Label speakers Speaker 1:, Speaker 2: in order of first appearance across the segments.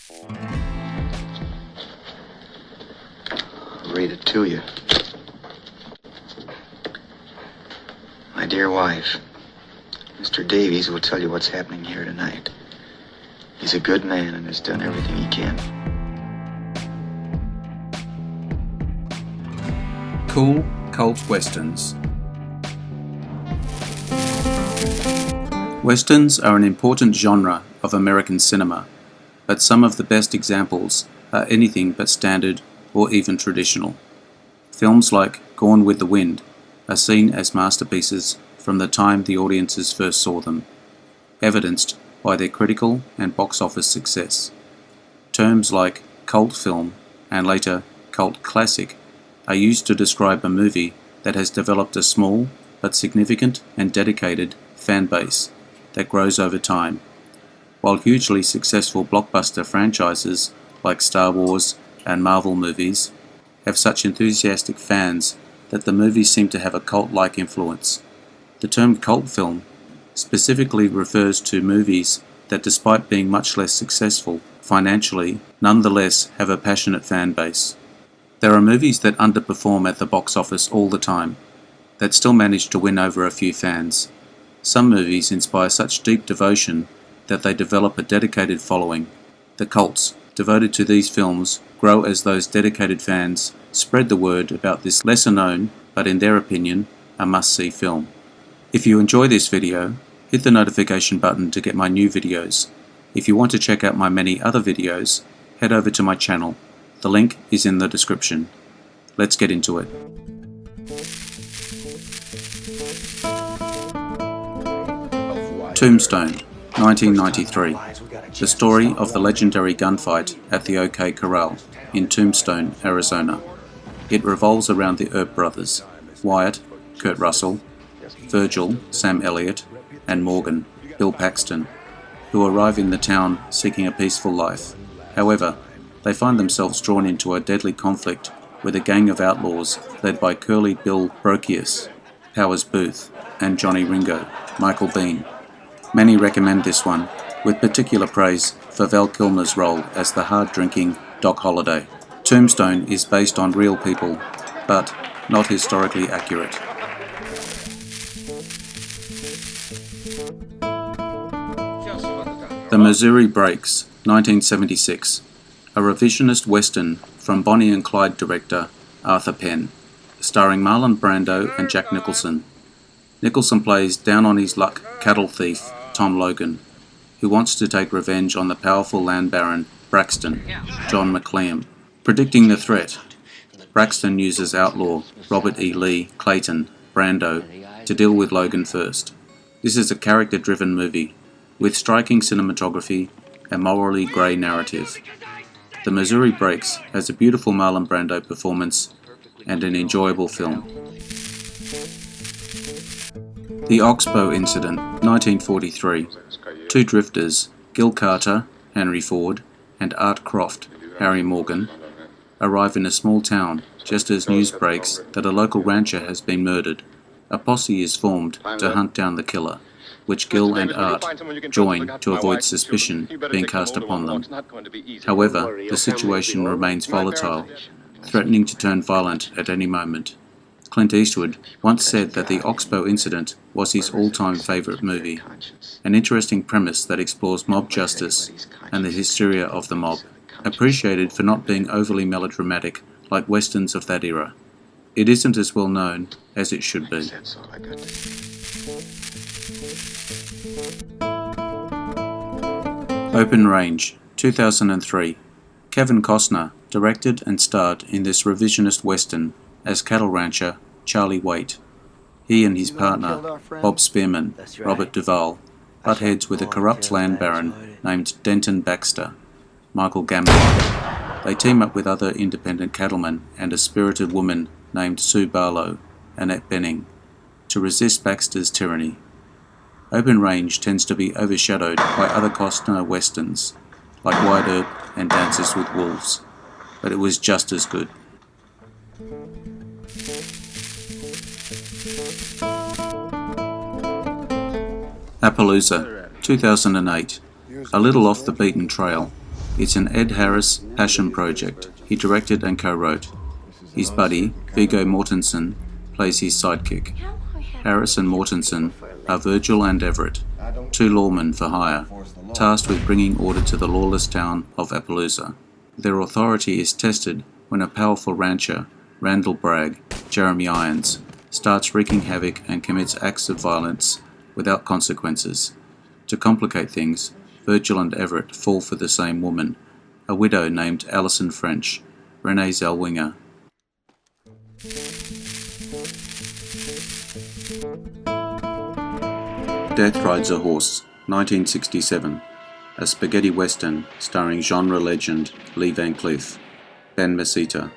Speaker 1: I'll read it to you. My dear wife, Mr. Davies will tell you what's happening here tonight. He's a good man and has done everything he can.
Speaker 2: Cool cult westerns. Westerns are an important genre of American cinema, but some of the best examples are anything but standard or even traditional. Films like Gone with the Wind are seen as masterpieces from the time the audiences first saw them, evidenced by their critical and box office success. Terms like cult film and later cult classic are used to describe a movie that has developed a small but significant and dedicated fan base that grows over time, while hugely successful blockbuster franchises like Star Wars and Marvel movies have such enthusiastic fans that the movies seem to have a cult-like influence. The term cult film specifically refers to movies that, despite being much less successful financially, nonetheless have a passionate fan base. There are movies that underperform at the box office all the time, that still manage to win over a few fans. Some movies inspire such deep devotion that they develop a dedicated following. The cults devoted to these films grow as those dedicated fans spread the word about this lesser known, but in their opinion, a must-see film. If you enjoy this video, hit the notification button to get my new videos. If you want to check out my many other videos, head over to my channel. The link is in the description. Let's get into it. Tombstone, 1993. The story of the legendary gunfight at the OK Corral in Tombstone, Arizona. It revolves around the Earp brothers, Wyatt, Kurt Russell, Virgil, Sam Elliott, and Morgan, Bill Paxton, who arrive in the town seeking a peaceful life. However, they find themselves drawn into a deadly conflict with a gang of outlaws led by Curly Bill Brocius, Powers Booth, and Johnny Ringo, Michael Biehn. Many recommend this one, with particular praise for Val Kilmer's role as the hard-drinking Doc Holliday. Tombstone is based on real people, but not historically accurate. The Missouri Breaks, 1976. A revisionist western from Bonnie and Clyde director Arthur Penn, starring Marlon Brando and Jack Nicholson. Nicholson plays down-on-his-luck cattle thief Tom Logan, who wants to take revenge on the powerful land baron Braxton, John McLean. Predicting the threat, Braxton uses outlaw Robert E. Lee Clayton, Brando, to deal with Logan first. This is a character-driven movie, with striking cinematography and morally grey narrative. The Missouri Breaks has a beautiful Marlon Brando performance and an enjoyable film. The Oxbow Incident, 1943. Two drifters, Gil Carter, Henry Ford, and Art Croft, Harry Morgan, arrive in a small town just as news breaks that a local rancher has been murdered. A posse is formed to hunt down the killer, which Gil and Art join to avoid suspicion being cast upon them. However, the situation remains volatile, threatening to turn violent at any moment. Clint Eastwood once said that the Oxbow Incident was his all-time favourite movie, an interesting premise that explores mob justice and the hysteria of the mob, appreciated for not being overly melodramatic like westerns of that era. It isn't as well known as it should be. Open Range, 2003. Kevin Costner directed and starred in this revisionist western as cattle rancher Charlie Waite. He and his partner, Bob Spearman, Robert Duvall, butt heads with a corrupt land baron named Denton Baxter, Michael Gambon. They team up with other independent cattlemen and a spirited woman named Sue Barlow, Annette Bening, to resist Baxter's tyranny. Open Range tends to be overshadowed by other Costner westerns, like Wyatt Earp and Dances with Wolves, but it was just as good. Appaloosa, 2008. A little off the beaten trail. It's an Ed Harris passion project. He directed and co-wrote. His buddy, Viggo Mortensen, plays his sidekick. Harris and Mortensen are Virgil and Everett, two lawmen for hire, tasked with bringing order to the lawless town of Appaloosa. Their authority is tested when a powerful rancher, Randall Bragg, Jeremy Irons, starts wreaking havoc and commits acts of violence without consequences. To complicate things, Virgil and Everett fall for the same woman, a widow named Alison French, Renee Zellweger. Death Rides a Horse, 1967, a spaghetti western starring genre legend Lee Van Cleef. Ben Mesita,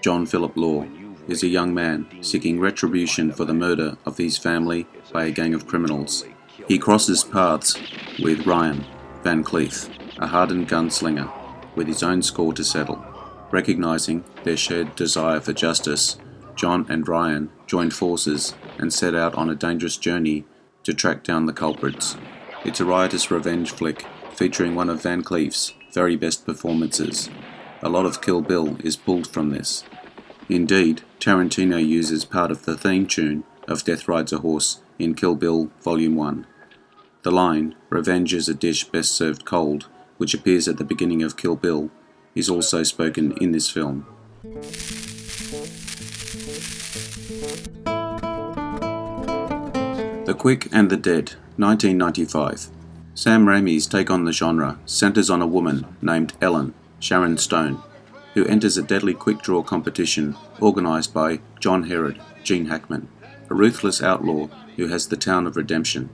Speaker 2: John Philip Law, is a young man seeking retribution for the murder of his family by a gang of criminals. He crosses paths with Ryan Van Cleef, a hardened gunslinger with his own score to settle. Recognizing their shared desire for justice, John and Ryan join forces and set out on a dangerous journey to track down the culprits. It's a riotous revenge flick featuring one of Van Cleef's very best performances. A lot of Kill Bill is pulled from this. Indeed, Tarantino uses part of the theme tune of Death Rides a Horse in Kill Bill Volume 1. The line, "Revenge is a dish best served cold," which appears at the beginning of Kill Bill, is also spoken in this film. The Quick and the Dead, 1995. Sam Raimi's take on the genre centers on a woman named Ellen, Sharon Stone, who enters a deadly quick draw competition organized by John Herod, Gene Hackman, a ruthless outlaw who has the town of redemption.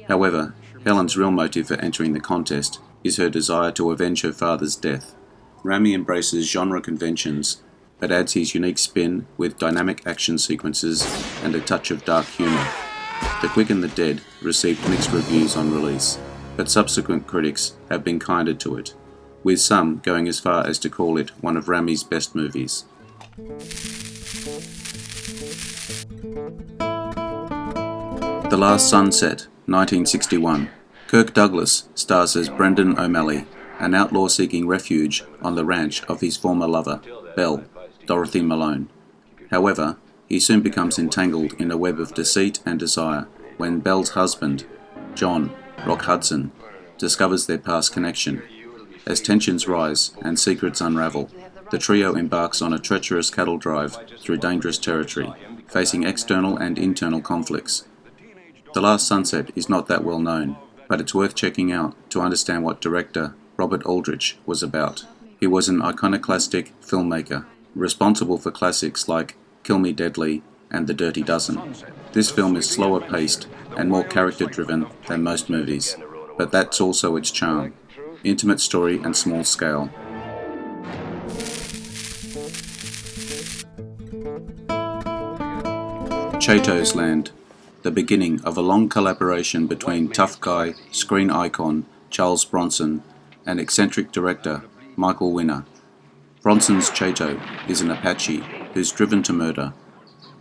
Speaker 2: However, Helen's real motive for entering the contest is her desire to avenge her father's death. Raimi embraces genre conventions, but adds his unique spin with dynamic action sequences and a touch of dark humor. The Quick and the Dead received mixed reviews on release, but subsequent critics have been kinder to it, with some going as far as to call it one of Raimi's best movies. The Last Sunset, 1961. Kirk Douglas stars as Brendan O'Malley, an outlaw seeking refuge on the ranch of his former lover, Belle, Dorothy Malone. However, he soon becomes entangled in a web of deceit and desire when Belle's husband, John Rock Hudson, discovers their past connection. As tensions rise and secrets unravel, the trio embarks on a treacherous cattle drive through dangerous territory, facing external and internal conflicts. The Last Sunset is not that well known, but it's worth checking out to understand what director Robert Aldrich was about. He was an iconoclastic filmmaker, responsible for classics like Kill Me Deadly and The Dirty Dozen. This film is slower paced and more character-driven than most movies, but that's also its charm. Intimate story and small scale. Chato's Land, the beginning of a long collaboration between tough guy, screen icon Charles Bronson and eccentric director Michael Winner. Bronson's Chato is an Apache who's driven to murder,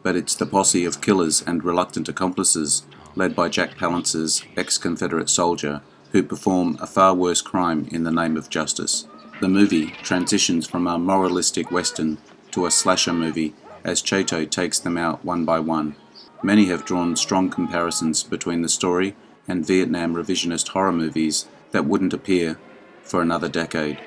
Speaker 2: but it's the posse of killers and reluctant accomplices, led by Jack Palance's ex-Confederate soldier, who perform a far worse crime in the name of justice. The movie transitions from a moralistic western to a slasher movie as Chato takes them out one by one. Many have drawn strong comparisons between the story and Vietnam revisionist horror movies that wouldn't appear for another decade.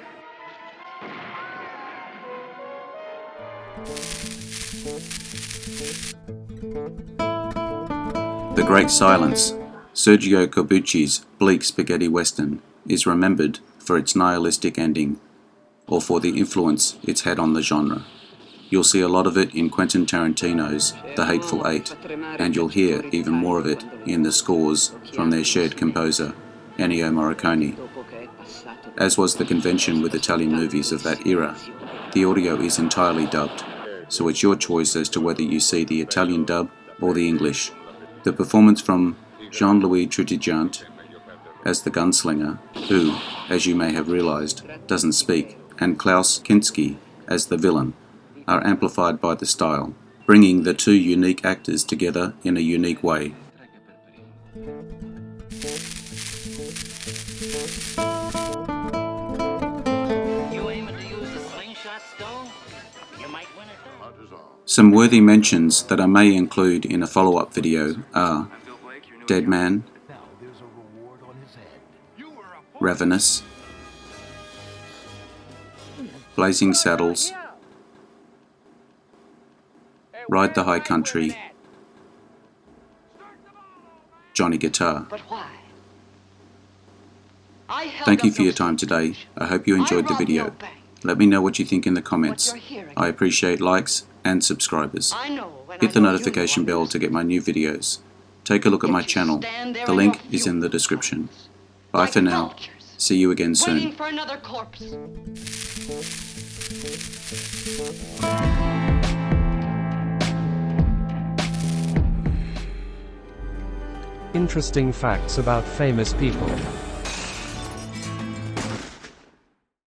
Speaker 2: The Great Silence, Sergio Corbucci's bleak spaghetti western, is remembered for its nihilistic ending, or for the influence it's had on the genre. You'll see a lot of it in Quentin Tarantino's The Hateful Eight, and you'll hear even more of it in the scores from their shared composer, Ennio Morricone. As was the convention with Italian movies of that era, the audio is entirely dubbed, so it's your choice as to whether you see the Italian dub or the English. The performance from Jean-Louis Trintignant as the gunslinger, who, as you may have realized, doesn't speak, and Klaus Kinski as the villain, are amplified by the style, bringing the two unique actors together in a unique way. Some worthy mentions that I may include in a follow-up video are Dead Man, Ravenous, Blazing Saddles, Ride the High Country, Johnny Guitar. Thank you for your time today. I hope you enjoyed the video. Let me know what you think in the comments. I appreciate likes and subscribers. Hit the notification bell to get my new videos. Take a look at my channel. The link is in the description. Bye for now. See you again soon.
Speaker 3: Interesting facts about famous people.